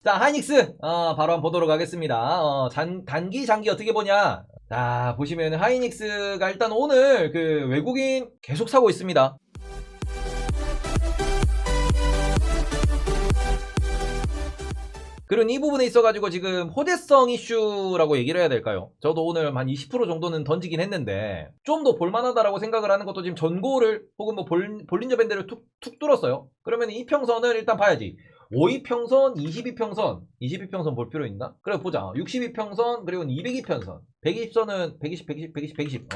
자, 하이닉스 바로 한번 보도록 하겠습니다. 단기 장기 어떻게 보냐. 자, 보시면 하이닉스가 일단 오늘 그 외국인 계속 사고 있습니다. 그리고 이 부분에 있어가지고 지금 호재성 이슈라고 얘기를 해야 될까요? 저도 오늘 한 20% 정도는 던지긴 했는데 좀 더 볼만하다라고 생각을 하는 것도 지금 전고를 혹은 뭐 볼린저 밴드를 툭 뚫었어요. 그러면 이평선을 일단 봐야지. 52평선, 22평선, 22평선 볼 필요 있나? 그래 보자. 62평선 그리고 202평선, 120선은 120, 120, 120, 120.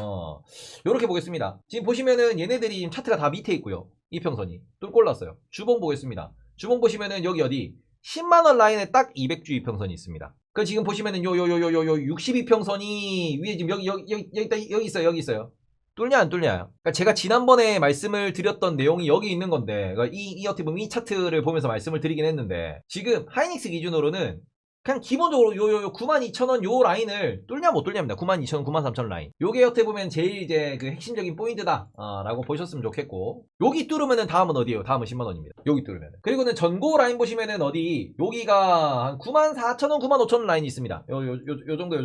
요렇게 보겠습니다. 지금 보시면은 얘네들이 지금 차트가 다 밑에 있고요. 이평선이 뚫고 올랐어요. 주봉 보겠습니다. 주봉 보시면은 여기 어디 10만원 라인에 딱 200주 이평선이 있습니다. 그 지금 보시면은 요 62평선이 위에 지금 여기 있어요. 뚫냐 안 뚫냐요? 그러니까 제가 지난번에 말씀을 드렸던 내용이 여기 있는 건데, 그러니까 이 어떻게 보면 이 차트를 보면서 말씀을 드리긴 했는데, 지금 하이닉스 기준으로는 그냥 기본적으로 요 92,000원 요 라인을 뚫냐 못 뚫냐입니다. 92,000원, 93,000원 라인. 요게 어떻게 보면 제일 이제 그 핵심적인 포인트다 라고 보셨으면 좋겠고, 여기 뚫으면은 다음은 어디예요? 다음은 10만원입니다. 여기 뚫으면은. 그리고는 전고 라인 보시면은 어디 여기가 한 94,000원, 95,000원 라인이 있습니다. 요 정도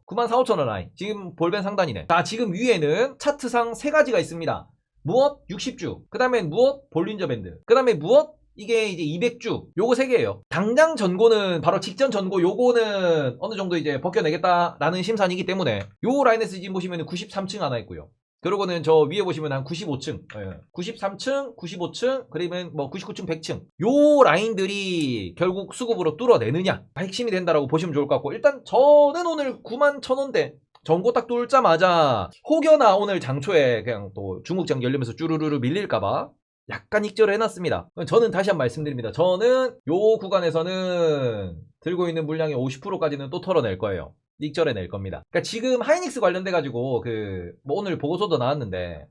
94,500원 라인. 지금 볼벤 상단이네. 자, 지금 위에는 차트상 세 가지가 있습니다. 무엇? 60주. 그 다음에 무엇? 볼린저 밴드. 그 다음에 무엇? 이게 이제 200주 요거 3개예요. 당장 전고는 바로 직전 전고 요거는 어느 정도 이제 벗겨내겠다라는 심산이기 때문에 요 라인에서 지금 보시면 93층 하나 있고요. 그러고는 저 위에 보시면 한 95층, 93층, 95층, 그러면 뭐 99층, 100층 요 라인들이 결국 수급으로 뚫어내느냐 핵심이 된다라고 보시면 좋을 것 같고, 일단 저는 오늘 91,000원대 전고 딱 뚫자마자 혹여나 오늘 장초에 그냥 또 중국장 열리면서 쭈루루루 밀릴까봐 약간 익절을 해놨습니다. 저는 다시 한번 말씀드립니다. 저는 요 구간에서는 들고 있는 물량의 50%까지는 또 털어낼 거예요. 익절해 낼 겁니다. 그러니까 지금 하이닉스 관련돼가지고 뭐 오늘 보고서도 나왔는데,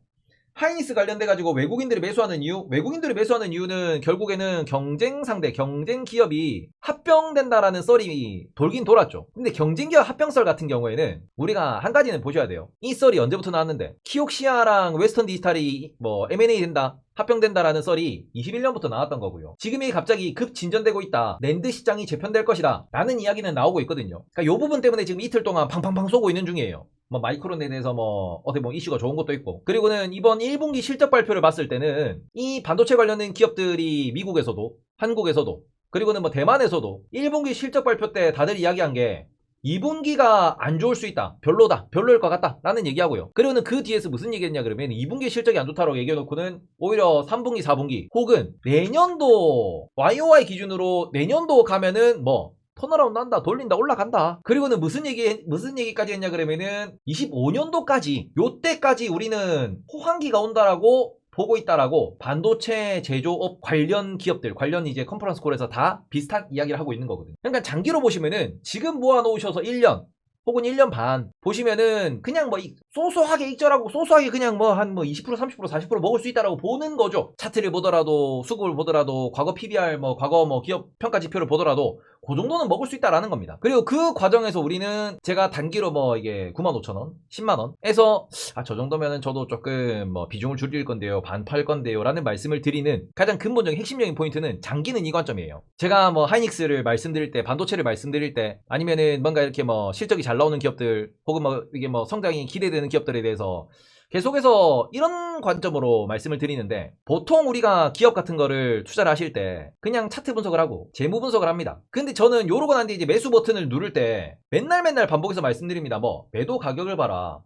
하이닉스 관련돼가지고 외국인들이 매수하는 이유는 결국에는 경쟁 상대, 경쟁 기업이 합병된다라는 썰이 돌긴 돌았죠. 근데 경쟁 기업 합병 썰 같은 경우에는 우리가 한 가지는 보셔야 돼요. 이 썰이 언제부터 나왔는데, 키옥시아랑 웨스턴 디지털이 뭐 M&A 된다, 합병된다라는 썰이 21년부터 나왔던 거고요. 지금이 갑자기 급 진전되고 있다, 낸드 시장이 재편될 것이다 라는 이야기는 나오고 있거든요. 그러니까 요 부분 때문에 지금 이틀 동안 팡팡팡 쏘고 있는 중이에요. 뭐 마이크론에 대해서 뭐 어떻게 보면 이슈가 좋은 것도 있고, 그리고는 이번 1분기 실적 발표를 봤을 때는 이 반도체 관련된 기업들이 미국에서도 한국에서도 그리고는 뭐 대만에서도 1분기 실적 발표 때 다들 이야기한 게 2분기가 안 좋을 수 있다, 별로일 것 같다 라는 얘기하고요. 그리고는 그 뒤에서 무슨 얘기했냐 그러면 2분기 실적이 안 좋다고 얘기해놓고는 오히려 3분기 4분기 혹은 내년도 YOY 기준으로 내년도 가면은 뭐 턴어라운드 한다, 돌린다, 올라간다. 그리고는 무슨 얘기까지 했냐 그러면은 25년도까지 요때까지 우리는 호황기가 온다라고 보고 있다라고 반도체 제조업 관련 기업들, 관련 이제 컨퍼런스 콜에서 다 비슷한 이야기를 하고 있는 거거든요. 그러니까 장기로 보시면은 지금 모아놓으셔서 1년 혹은 1년 반 보시면은 그냥 뭐 소소하게 익절하고 소소하게 그냥 뭐 한 20%, 30%, 40% 먹을 수 있다라고 보는 거죠. 차트를 보더라도, 수급을 보더라도, 과거 PBR, 과거 기업 평가 지표를 보더라도 그 정도는 먹을 수 있다라는 겁니다. 그리고 그 과정에서 우리는 제가 단기로 이게 95,000원, 10만원에서 저 정도면은 저도 조금 비중을 줄일 건데요, 반 팔 건데요 라는 말씀을 드리는 가장 근본적인 핵심적인 포인트는 장기는 이 관점이에요. 제가 하이닉스를 말씀드릴 때, 반도체를 말씀드릴 때, 아니면은 뭔가 이렇게 실적이 잘 나오는 기업들 혹은 이게 성장이 기대되는 기업들에 대해서 계속해서 이런 관점으로 말씀을 드리는데, 보통 우리가 기업 같은 거를 투자를 하실 때 그냥 차트 분석을 하고 재무 분석을 합니다. 근데 저는 요러고 난 뒤에 이제 매수 버튼을 누를 때 맨날 반복해서 말씀드립니다. 매도 가격을 봐라,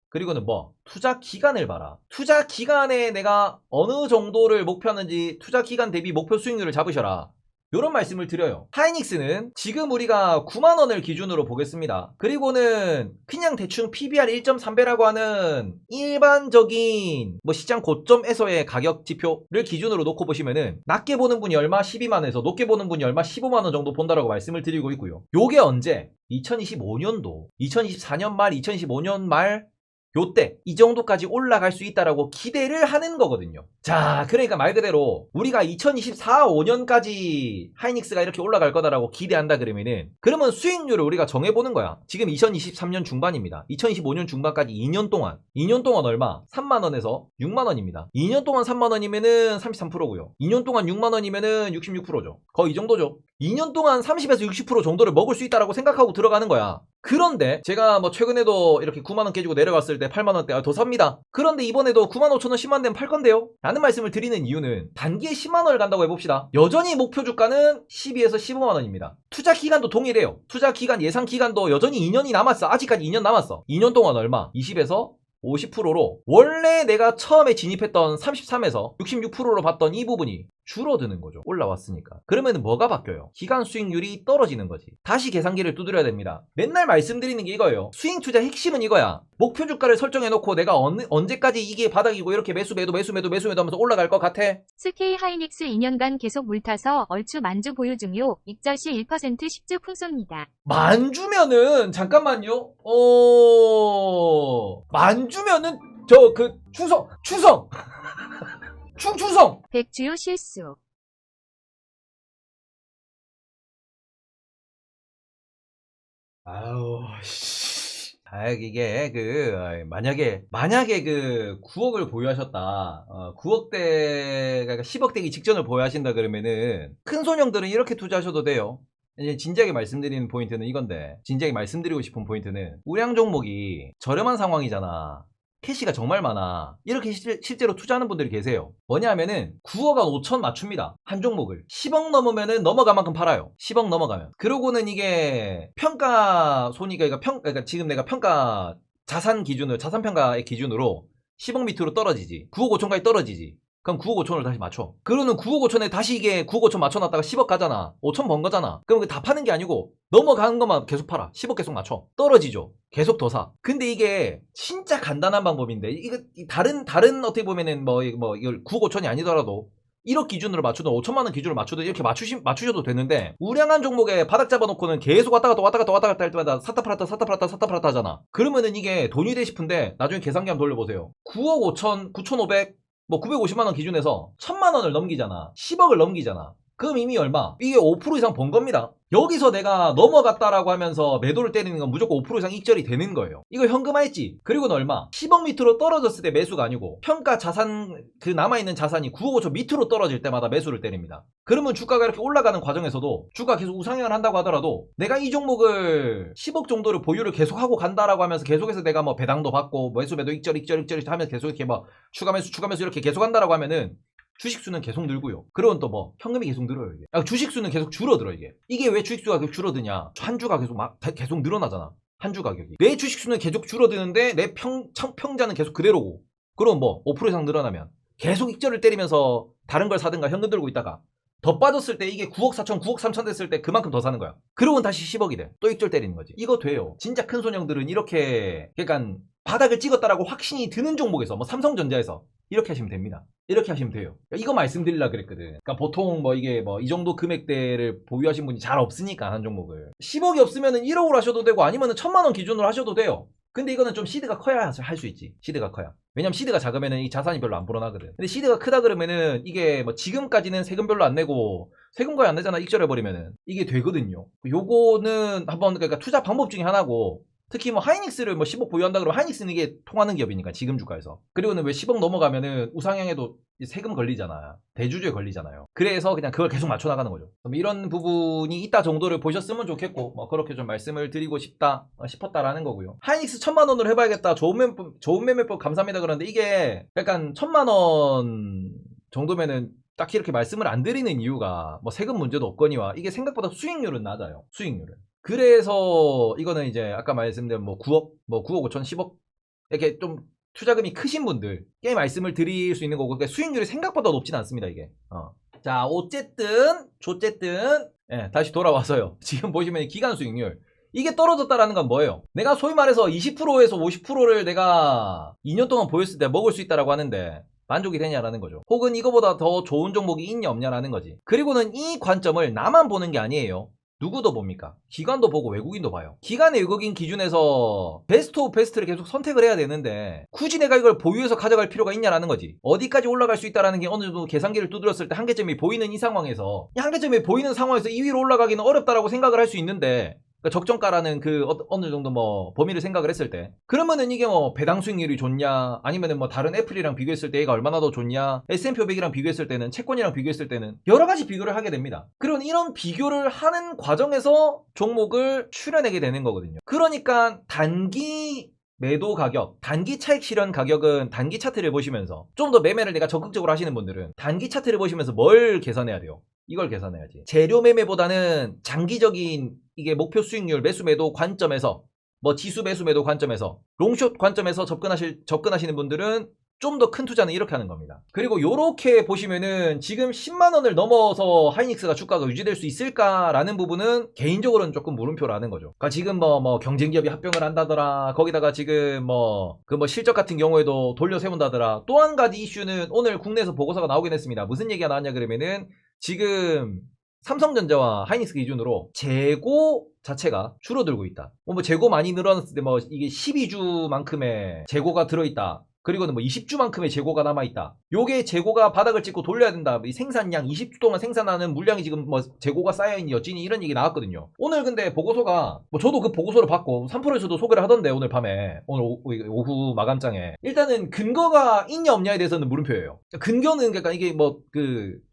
그리고는 투자 기간을 봐라. 투자 기간에 내가 어느 정도를 목표하는지 투자 기간 대비 목표 수익률을 잡으셔라, 요런 말씀을 드려요. 하이닉스는 지금 우리가 9만원을 기준으로 보겠습니다. 그리고는 그냥 대충 PBR 1.3배라고 하는 일반적인 시장 고점에서의 가격 지표를 기준으로 놓고 보시면은 낮게 보는 분이 얼마? 12만원에서 높게 보는 분이 얼마? 15만원 정도 본다라고 말씀을 드리고 있고요. 요게 언제? 2025년도, 2024년 말, 2025년 말 요때 이 정도까지 올라갈 수 있다라고 기대를 하는 거거든요. 자, 그러니까 말 그대로 우리가 2024, 5년까지 하이닉스가 이렇게 올라갈 거다라고 기대한다 그러면 수익률을 우리가 정해보는 거야. 지금 2023년 중반입니다. 2025년 중반까지 2년 동안 얼마? 3만원에서 6만원입니다. 2년 동안 3만원이면은 33%고요 2년 동안 6만원이면은 66%죠. 거의 이 정도죠. 2년 동안 30에서 60% 정도를 먹을 수 있다라고 생각하고 들어가는 거야. 그런데 제가 뭐 최근에도 이렇게 9만원 깨지고 내려갔을 때 8만원대 더 삽니다. 그런데 이번에도 9만 5천원 10만 되면 팔 건데요? 라는 말씀을 드리는 이유는 단기에 10만원을 간다고 해봅시다. 여전히 목표 주가는 12에서 15만원입니다. 투자 기간도 동일해요. 투자 기간 예상 기간도 여전히 2년이 남았어. 아직까지 2년 남았어. 2년 동안 얼마? 20에서 50%로 원래 내가 처음에 진입했던 33에서 66%로 봤던 이 부분이 줄어드는 거죠. 올라왔으니까. 그러면 뭐가 바뀌어요? 기간 수익률이 떨어지는 거지. 다시 계산기를 두드려야 됩니다. 맨날 말씀드리는 게 이거예요. 수익 투자 핵심은 이거야. 목표 주가를 설정해놓고 내가 언제까지 이게 바닥이고 이렇게 매수 매도 하면서 올라갈 것 같아? SK 하이닉스 2년간 계속 물타서 얼추 만주 보유 중요. 익절시 1% 10주 풍소입니다. 만주면은 잠깐만요. 만주면은 추성 백주요 실수. 아우 씨. 이게 만약에 9억을 보유하셨다. 9억대 그러니까 10억 되기 직전을 보유하신다 그러면은 큰 손형들은 이렇게 투자하셔도 돼요. 이제 진지하게 말씀드리는 포인트는 이건데, 진지하게 말씀드리고 싶은 포인트는 우량 종목이 저렴한 상황이잖아. 캐시가 정말 많아. 이렇게 실제로 투자하는 분들이 계세요. 뭐냐면은 9억한 5천 맞춥니다. 한 종목을 10억 넘으면은 넘어간 만큼 팔아요. 10억 넘어가면. 그러고는 이게 평가 손익가 그러니까 지금 내가 평가 자산 평가의 기준으로 10억 밑으로 떨어지지. 9억 5천까지 떨어지지. 그럼 9억 5천을 다시 맞춰. 그러면 9억 5천에 다시 이게 9억 5천 맞춰놨다가 10억 가잖아. 5천 번 거잖아. 그럼 다 파는 게 아니고 넘어가는 것만 계속 팔아. 10억 계속 맞춰. 떨어지죠. 계속 더 사. 근데 이게 진짜 간단한 방법인데, 이거 다른 어떻게 보면은 이걸 9억 5천이 아니더라도 1억 기준으로 맞추든 5천만원 기준으로 맞추든 이렇게 맞추셔도 되는데, 우량한 종목에 바닥 잡아놓고는 계속 왔다 갔다 할 때마다 샀다 팔았다 하잖아. 그러면은 이게 돈이 돼 싶은데 나중에 계산기 한번 돌려보세요. 9억 5천 9,500 950만원 기준에서 1000만원을 넘기잖아. 10억을 넘기잖아. 그럼 이미 얼마? 이게 5% 이상 번 겁니다. 여기서 내가 넘어갔다라고 하면서 매도를 때리는 건 무조건 5% 이상 익절이 되는 거예요. 이거 현금화했지. 그리고는 얼마? 10억 밑으로 떨어졌을 때 매수가 아니고 평가 자산, 남아있는 자산이 9억 5천 밑으로 떨어질 때마다 매수를 때립니다. 그러면 주가가 이렇게 올라가는 과정에서도 주가 계속 우상향을 한다고 하더라도 내가 이 종목을 10억 정도를 보유를 계속하고 간다라고 하면서 계속해서 내가 배당도 받고 매수 매도 익절 하면서 계속 이렇게 추가 매수 이렇게 계속 한다라고 하면은 주식수는 계속 늘고요. 그러면 또 현금이 계속 늘어요. 이게. 주식수는 계속 줄어들어. 이게 왜 주식수가 계속 줄어드냐? 한 주가 계속 늘어나잖아. 한 주 가격이. 내 주식수는 계속 줄어드는데 내 평자는 계속 그대로고. 그럼 5% 이상 늘어나면 계속 익절을 때리면서 다른 걸 사든가 현금 들고 있다가 더 빠졌을 때 이게 9억 4천 9억 3천 됐을 때 그만큼 더 사는 거야. 그러면 다시 10억이 돼. 또 익절 때리는 거지. 이거 돼요. 진짜 큰 손형들은 이렇게, 그러니까 바닥을 찍었다라고 확신이 드는 종목에서 삼성전자에서 이렇게 하시면 됩니다. 이렇게 하시면 돼요. 이거 말씀드리려고 그랬거든. 그러니까 보통 이게 이 정도 금액대를 보유하신 분이 잘 없으니까 한 종목을 10억이 없으면은 1억으로 하셔도 되고 아니면은 1000만원 기준으로 하셔도 돼요. 근데 이거는 좀 시드가 커야 할 수 있지. 시드가 커야. 왜냐면 시드가 작으면은 이 자산이 별로 안 불어나거든. 근데 시드가 크다 그러면은 이게 지금까지는 세금 별로 안 내고 세금 거의 안 내잖아. 익절해버리면은 이게 되거든요. 요거는 한번 그러니까 투자 방법 중에 하나고, 특히 하이닉스를 10억 보유한다 그러면 하이닉스는 이게 통하는 기업이니까 지금 주가에서. 그리고는 왜 10억 넘어가면은 우상향에도 세금 걸리잖아. 대주주에 걸리잖아요. 그래서 그냥 그걸 계속 맞춰 나가는 거죠. 그럼 이런 부분이 있다 정도를 보셨으면 좋겠고, 그렇게 좀 말씀을 드리고 싶었다라는 거고요. 하이닉스 1000만원으로 해봐야겠다. 좋은 매매법 감사합니다. 그런데 이게 약간 1000만원 정도면은 딱히 이렇게 말씀을 안 드리는 이유가 세금 문제도 없거니와 이게 생각보다 수익률은 낮아요. 수익률은. 그래서 이거는 이제 아까 말씀드린 9억, 9억 5천, 10억 이렇게 좀 투자금이 크신 분들께 말씀을 드릴 수 있는 거고, 그러니까 수익률이 생각보다 높진 않습니다, 이게. 자, 어쨌든 다시 돌아와서요. 지금 보시면 기간 수익률. 이게 떨어졌다라는 건 뭐예요? 내가 소위 말해서 20%에서 50%를 내가 2년 동안 보였을 때 먹을 수 있다라고 하는데 만족이 되냐라는 거죠. 혹은 이거보다 더 좋은 종목이 있냐 없냐라는 거지. 그리고는 이 관점을 나만 보는 게 아니에요. 누구도 봅니까? 기관도 보고 외국인도 봐요. 기관의 외국인 기준에서 베스트 오브 베스트를 계속 선택을 해야 되는데 굳이 내가 이걸 보유해서 가져갈 필요가 있냐라는 거지. 어디까지 올라갈 수 있다라는 게 어느 정도 계산기를 두드렸을 때 한계점이 보이는 이 상황에서, 이 한계점이 보이는 상황에서 2위로 올라가기는 어렵다라고 생각을 할 수 있는데 그러니까 적정가라는 그 어느 정도 뭐 범위를 생각을 했을 때, 그러면은 이게 뭐 배당 수익률이 좋냐, 아니면은 뭐 다른 애플이랑 비교했을 때 얘가 얼마나 더 좋냐, S&P 500이랑 비교했을 때는, 채권이랑 비교했을 때는 여러 가지 비교를 하게 됩니다. 그리고 이런 비교를 하는 과정에서 종목을 추려내게 되는 거거든요. 그러니까 단기 매도 가격, 단기 차익 실현 가격은 단기 차트를 보시면서, 좀 더 매매를 내가 적극적으로 하시는 분들은 단기 차트를 보시면서 뭘 계산해야 돼요? 이걸 계산해야지. 재료 매매보다는 장기적인 이게 목표 수익률 매수 매도 관점에서, 뭐 지수 매수 매도 관점에서, 롱숏 관점에서 접근하시는 분들은 좀 더 큰 투자는 이렇게 하는 겁니다. 그리고 요렇게 보시면은 지금 10만원을 넘어서 하이닉스가 주가가 유지될 수 있을까라는 부분은 개인적으로는 조금 물음표라는 거죠. 그러니까 지금 뭐 경쟁기업이 합병을 한다더라, 거기다가 지금 뭐 실적 같은 경우에도 돌려 세운다더라. 또 한 가지 이슈는 오늘 국내에서 보고서가 나오긴 했습니다. 무슨 얘기가 나왔냐 그러면은, 지금 삼성전자와 하이닉스 기준으로 재고 자체가 줄어들고 있다. 뭐 재고 많이 늘어났을 때 뭐 이게 12주만큼의 재고가 들어있다. 그리고는 뭐 20주만큼의 재고가 남아있다. 요게 재고가 바닥을 찍고 돌려야 된다. 이 생산량 20주 동안 생산하는 물량이 지금 뭐 재고가 쌓여있니 어찌니 이런 얘기 나왔거든요. 오늘 근데 보고서가, 뭐 저도 그 보고서를 받고 3프로에서도 소개를 하던데, 오늘 밤에, 오늘 오후 마감장에 일단은 근거가 있냐 없냐에 대해서는 물음표예요. 근거는, 그러니까 이게 뭐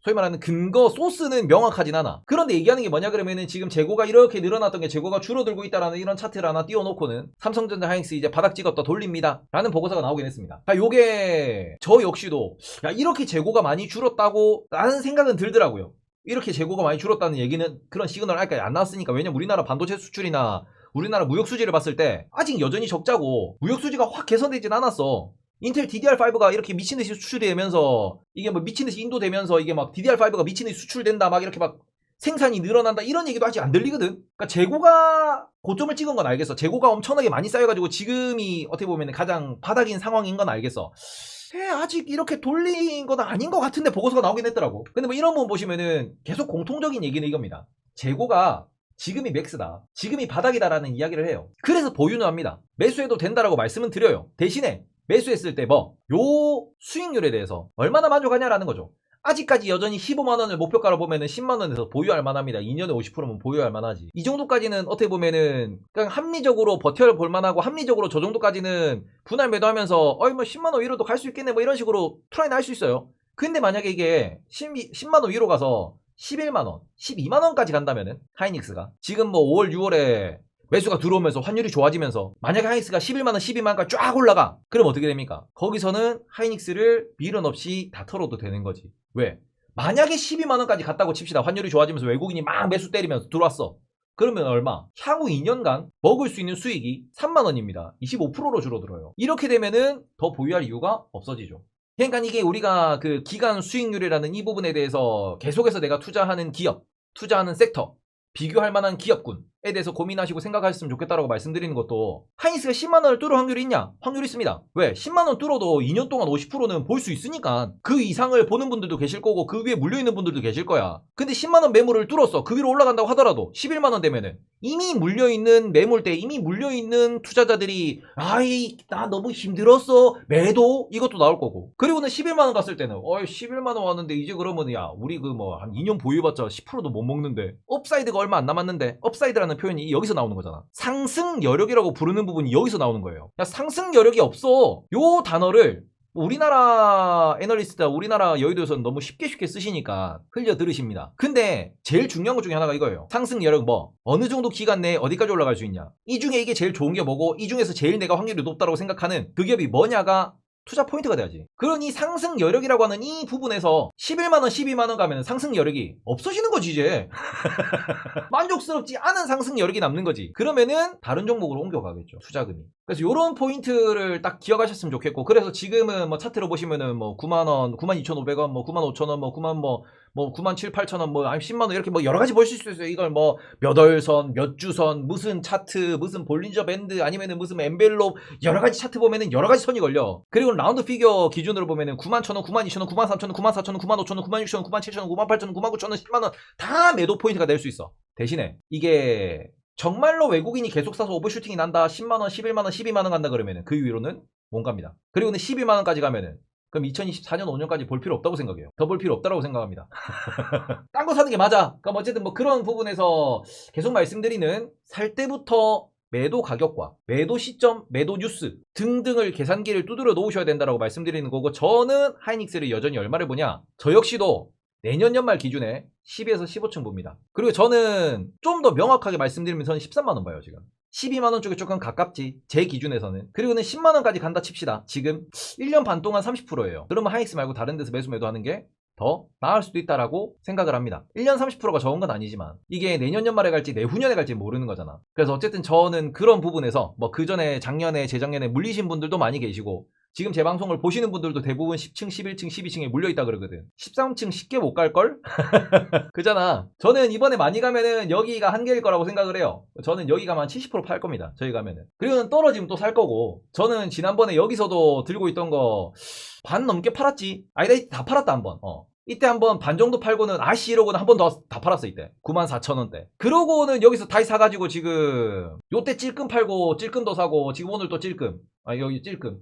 소위 말하는 근거 소스는 명확하진 않아. 그런데 얘기하는 게 뭐냐 그러면은, 지금 재고가 이렇게 늘어났던 게 재고가 줄어들고 있다라는 이런 차트를 하나 띄워놓고는 삼성전자 하이닉스 이제 바닥 찍었다 돌립니다 라는 보고서가 나오긴 했습니다. 요게 저 역시도 야, 이렇게 재고가 많이 줄었다고 라는 생각은 들더라고요. 이렇게 재고가 많이 줄었다는 얘기는, 그런 시그널 아직까지 안 나왔으니까. 왜냐면 우리나라 반도체 수출이나 우리나라 무역 수지를 봤을 때 아직 여전히 적자고, 무역 수지가 확 개선되진 않았어. 인텔 DDR5가 이렇게 미친듯이 수출이 되면서, 이게 뭐 미친듯이 인도되면서, 이게 막 DDR5가 미친듯이 수출된다, 막 이렇게 막 생산이 늘어난다, 이런 얘기도 아직 안 들리거든. 그러니까 재고가 고점을 찍은 건 알겠어. 재고가 엄청나게 많이 쌓여가지고 지금이 어떻게 보면 가장 바닥인 상황인 건 알겠어. 아직 이렇게 돌린 건 아닌 것 같은데 보고서가 나오긴 했더라고. 근데 뭐 이런 부분 보시면은 계속 공통적인 얘기는 이겁니다. 재고가 지금이 맥스다, 지금이 바닥이다라는 이야기를 해요. 그래서 보유는 합니다. 매수해도 된다라고 말씀은 드려요. 대신에 매수했을 때 요 수익률에 대해서 얼마나 만족하냐라는 거죠. 아직까지 여전히 15만원을 목표가로 보면은 10만원에서 보유할 만합니다. 2년에 50%면 보유할 만하지. 이 정도까지는 어떻게 보면은 그냥 합리적으로 버텨볼 만하고, 합리적으로 저 정도까지는 분할 매도하면서 뭐 10만원 위로도 갈 수 있겠네, 뭐 이런 식으로 트라이는 할 수 있어요. 근데 만약에 이게 10만원 위로 가서 11만원, 12만원까지 간다면은, 하이닉스가 지금 뭐 5월, 6월에 매수가 들어오면서 환율이 좋아지면서 만약에 하이닉스가 11만원, 12만원까지 쫙 올라가, 그럼 어떻게 됩니까? 거기서는 하이닉스를 미련 없이 다 털어도 되는 거지. 왜? 만약에 12만원까지 갔다고 칩시다. 환율이 좋아지면서 외국인이 막 매수 때리면서 들어왔어. 그러면 얼마? 향후 2년간 먹을 수 있는 수익이 3만원입니다. 25%로 줄어들어요. 이렇게 되면은 더 보유할 이유가 없어지죠. 그러니까 이게 우리가 그 기간 수익률이라는 이 부분에 대해서 계속해서 내가 투자하는 기업, 투자하는 섹터, 비교할 만한 기업군에 대해서 고민하시고 생각하셨으면 좋겠다라고 말씀드리는 것도, 하이닉스가 10만원을 뚫을 확률이 있냐? 확률이 있습니다. 왜? 10만원 뚫어도 2년 동안 50%는 볼 수 있으니까. 그 이상을 보는 분들도 계실 거고, 그 위에 물려있는 분들도 계실 거야. 근데 10만원 매물을 뚫었어. 그 위로 올라간다고 하더라도 11만원 되면은 이미 물려있는 매물대, 이미 물려있는 투자자들이 나 너무 힘들었어, 매도, 이것도 나올 거고. 그리고는 11만원 갔을 때는 11만원 왔는데 이제 그러면 야, 우리 그 뭐 한 2년 보유해봤자 10%도 못 먹는데, 업사이드가 얼마 안 남았는데, 업사이드라는 표현이 여기서 나오는 거잖아. 상승 여력이라고 부르는 부분이 여기서 나오는 거예요. 야, 상승 여력이 없어, 요 단어를 우리나라 애널리스트, 우리나라 여의도에서는 너무 쉽게 쓰시니까 흘려 들으십니다. 근데 제일 중요한 것 중에 하나가 이거예요. 상승 여력, 뭐 어느 정도 기간 내에 어디까지 올라갈 수 있냐, 이 중에 이게 제일 좋은 게 뭐고, 이 중에서 제일 내가 확률이 높다고 생각하는 그 기업이 뭐냐가 투자 포인트가 돼야지. 그러니 상승 여력이라고 하는 이 부분에서 11만원, 12만원 가면 상승 여력이 없어지는 거지 이제. 만족스럽지 않은 상승 여력이 남는 거지. 그러면은 다른 종목으로 옮겨가겠죠, 투자금이. 그래서 요런 포인트를 딱 기억하셨으면 좋겠고, 그래서 지금은 뭐 차트로 보시면은 뭐 9만원, 92,500원, 뭐 95,000원, 뭐 97, 8천원, 뭐 10만원, 이렇게 뭐 여러가지 보실 수 있어요. 이걸 뭐 몇 월선, 몇 주선, 무슨 차트, 무슨 볼린저 밴드, 아니면은 무슨 엔벨롭, 여러가지 차트 보면은 여러가지 선이 걸려. 그리고 라운드 피겨 기준으로 보면은 91,000원, 92,000원, 93,000원, 94,000원, 95,000원, 96,000원, 97,000원, 98,000원, 99,000원, 10만원 다 매도 포인트가 될 수 있어. 대신에 이게 정말로 외국인이 계속 사서 오버슈팅이 난다, 10만원, 11만원, 12만원 간다 그러면은 그 위로는 못 갑니다. 그리고는 12만원까지 가면은 그럼 2024년 5년까지 볼 필요 없다고 생각해요. 더 볼 필요 없다고 생각합니다. 딴 거 사는 게 맞아. 그럼 어쨌든 뭐 그런 부분에서 계속 말씀드리는 살 때부터 매도 가격과 매도 시점, 매도 뉴스 등등을 계산기를 두드려 놓으셔야 된다고 말씀드리는 거고, 저는 하이닉스를 여전히 얼마를 보냐? 저 역시도 내년 연말 기준에 10에서 15층 봅니다. 그리고 저는 좀 더 명확하게 말씀드리면 저는 13만원 봐요. 지금 12만원 쪽에 조금 가깝지, 제 기준에서는. 그리고는 10만원까지 간다 칩시다. 지금 1년 반 동안 30%예요 그러면 하이닉스 말고 다른 데서 매수 매도하는 게 더 나을 수도 있다라고 생각을 합니다. 1년 30%가 적은 건 아니지만 이게 내년 연말에 갈지 내후년에 갈지 모르는 거잖아. 그래서 어쨌든 저는 그런 부분에서 뭐 그전에 작년에 재작년에 물리신 분들도 많이 계시고, 지금 제 방송을 보시는 분들도 대부분 10층, 11층, 12층에 물려있다 그러거든. 13층 쉽게 못 갈걸? 그잖아. 저는 이번에 많이 가면은 여기가 한계일 거라고 생각을 해요. 저는 여기 가면 70% 팔 겁니다. 저희 가면은. 그리고는 떨어지면 또 살 거고, 저는 지난번에 여기서도 들고 있던 거 반 넘게 팔았지. 아니다, 다 팔았다 한번. 이때 한번 반 정도 팔고는 아씨 이러고는 한 번 더 다 팔았어. 이때 94,000원대. 그러고는 여기서 다시 사가지고 지금 요때 찔끔 팔고 찔끔도 사고, 지금 오늘 또 찔끔, 여기 찔끔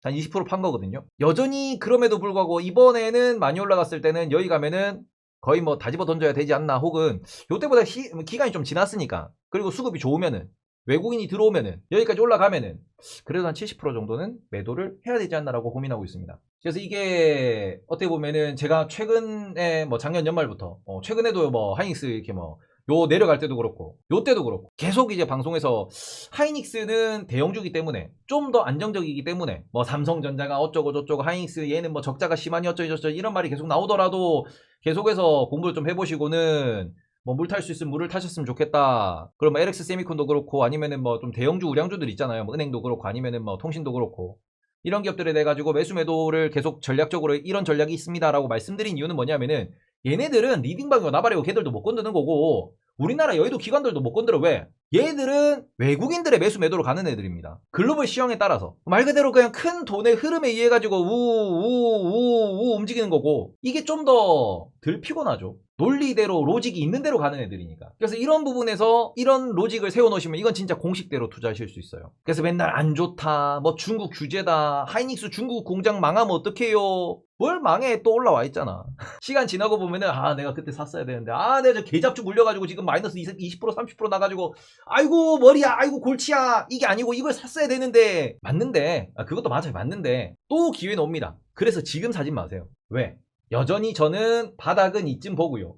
한 20% 판 거거든요. 여전히 그럼에도 불구하고 이번에는 많이 올라갔을 때는 여기 가면은 거의 뭐 다 집어 던져야 되지 않나, 혹은 요때보다 기간이 좀 지났으니까, 그리고 수급이 좋으면은, 외국인이 들어오면은, 여기까지 올라가면은 그래도 한 70% 정도는 매도를 해야 되지 않나라고 고민하고 있습니다. 그래서 이게 어떻게 보면은 제가 최근에 뭐 작년 연말부터 최근에도 뭐 하이닉스 이렇게 뭐 요 내려갈 때도 그렇고 요 때도 그렇고 계속 이제 방송에서 하이닉스는 대형주기 때문에 좀 더 안정적이기 때문에 뭐 삼성전자가 어쩌고 저쩌고, 하이닉스 얘는 뭐 적자가 심하니 어쩌고 저쩌고 이런 말이 계속 나오더라도 계속해서 공부를 좀 해보시고는 뭐 물 탈 수 있으면 물을 타셨으면 좋겠다. 그럼 뭐 LX 세미콘도 그렇고, 아니면은 뭐 좀 대형주 우량주들 있잖아요. 뭐 은행도 그렇고 아니면은 뭐 통신도 그렇고, 이런 기업들에 대해 가지고 매수 매도를 계속 전략적으로 이런 전략이 있습니다라고 말씀드린 이유는 뭐냐면은, 얘네들은 리딩방이고 나발이고 걔들도 못 건드는 거고, 우리나라 여의도 기관들도 못 건드려. 왜? 얘들은 외국인들의 매수 매도로 가는 애들입니다. 글로벌 시황에 따라서 말 그대로 그냥 큰 돈의 흐름에 의해 가지고 우우우우 움직이는 거고, 이게 좀 더 덜 피곤하죠. 논리대로 로직이 있는 대로 가는 애들이니까. 그래서 이런 부분에서 이런 로직을 세워놓으시면 이건 진짜 공식대로 투자하실 수 있어요. 그래서 맨날 안 좋다, 뭐 중국 규제다, 하이닉스 중국 공장 망하면 어떡해요. 뭘 망해, 또 올라와 있잖아. 시간 지나고 보면은 내가 그때 샀어야 되는데, 내가 저 계잡주 물려가지고 지금 마이너스 20% 30% 나가지고 아이고 머리야, 아이고 골치야, 이게 아니고 이걸 샀어야 되는데. 맞는데, 그것도 맞아요. 맞는데 또 기회는 옵니다. 그래서 지금 사진 마세요. 왜? 여전히 저는 바닥은 이쯤 보고요,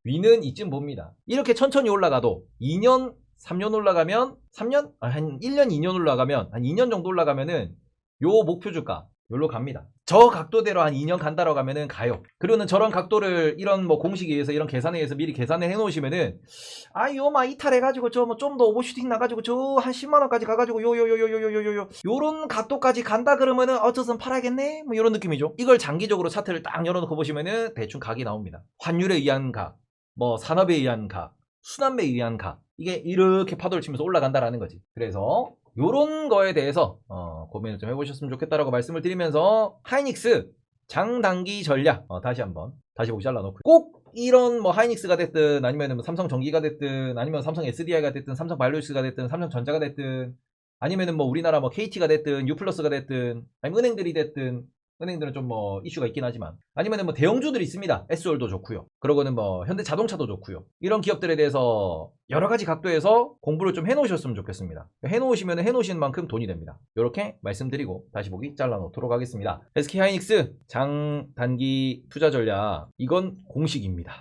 위는 이쯤 봅니다. 이렇게 천천히 올라가도 2년 3년 올라가면, 3년? 한 1년 2년 올라가면, 한 2년 정도 올라가면은 요 목표 주가 요로 갑니다. 저 각도대로 한 2년 간다라고 하면은 가요. 그리고는 저런 각도를 이런 뭐 공식에 의해서, 이런 계산에 의해서 미리 계산을 해 놓으시면은, 요마 이탈해가지고 저 뭐 좀 더 오버슈팅 나가지고 저 한 10만원까지 가가지고 요런 각도까지 간다 그러면은 어쩌선 팔아야겠네, 뭐 요런 느낌이죠. 이걸 장기적으로 차트를 딱 열어놓고 보시면은 대충 각이 나옵니다. 환율에 의한 각, 뭐 산업에 의한 각, 수남에 의한 각, 이게 이렇게 파도를 치면서 올라간다라는 거지. 그래서 요런 거에 대해서 고민을 좀 해보셨으면 좋겠다라고 말씀을 드리면서, 하이닉스 장단기 전략 다시 보기 잘라놓고, 꼭 이런 뭐 하이닉스가 됐든, 아니면 뭐 삼성전기가 됐든, 아니면 삼성 SDI가 됐든, 삼성 바이오로직스가 됐든, 삼성전자가 됐든, 아니면은 뭐 우리나라 뭐 KT가 됐든, 유플러스가 됐든, 아니면 은행들이 됐든, 은행들은 좀 뭐 이슈가 있긴 하지만, 아니면은 뭐 대형주들이 있습니다. S월도 좋고요. 그러고는 뭐 현대자동차도 좋고요. 이런 기업들에 대해서 여러 가지 각도에서 공부를 좀 해놓으셨으면 좋겠습니다. 해놓으시면 해놓으신 만큼 돈이 됩니다. 이렇게 말씀드리고 다시 보기 잘라놓도록 하겠습니다. SK하이닉스 장단기 투자 전략, 이건 공식입니다.